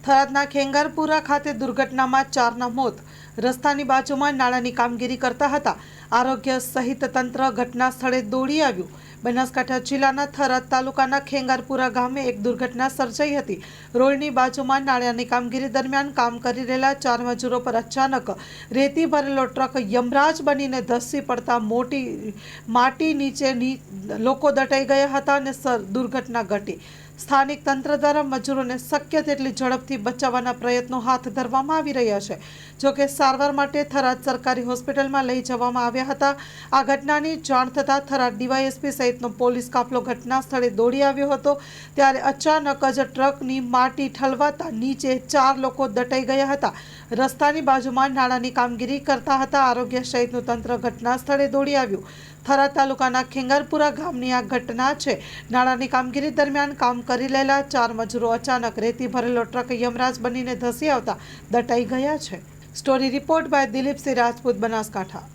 થરાદના ખેંગારપુરા ખાતે દુર્ઘટનામાં 4ના મોત. રસ્તાની બાજુમાં નાળાની કામગીરી કરતા હતા. આરોગ્ય સહિત તંત્ર ઘટના સ્થળે દોડી આવ્યું. બનાસકાંઠા જિલ્લાના થરાદ તાલુકાના ખેંગારપુરા ગામે એક દુર્ઘટના સર્જાઈ હતી. રોડની બાજુમાં નાળાની કામગીરી દરમિયાન કામ કરી રહેલા 4 મજૂરો પર અચાનક રેતી ભરેલો ટ્રક યમરાજ બનીને ધસી પડતા માટી નીચે લોકો દટાઈ ગયા હતા અને દુર્ઘટના ઘટી. સ્થાનિક તંત્ર દ્વારા મજૂરોને શક્ય તેટલી ઝડપથી બચાવવાના પ્રયત્નો હાથ ધરવામાં આવી રહ્યા છે. જોકે સારવાર માટે થરાદ સરકારી હોસ્પિટલમાં લઈ જવામાં આવ્યા હતા. આ ઘટનાની જાણ થતાં થરાદ ડીવાયએસપી સહિતનો પોલીસ કાફલો ઘટના સ્થળે દોડી આવ્યો હતો. ત્યારે અચાનક જ ટ્રકની માટી ઠલવાતા નીચે 4 લોકો દટાઈ ગયા હતા. રસ્તાની બાજુમાં નાળાની કામગીરી કરતા હતા. આરોગ્ય સહિતનું તંત્ર ઘટના સ્થળે દોડી આવ્યું. થરાદ તાલુકાના ખેંગારપુરા ગામની આ ઘટના છે. નાળાની કામગીરી દરમિયાન કામ કરી રહેલા 4 મજૂરો અચાનક રેતી ભરેલો ટ્રક યમરાજ બનીને ધસી આવતા દટાઈ ગયા છે. Story report by Dilipsinh Rajput, Banaskantha.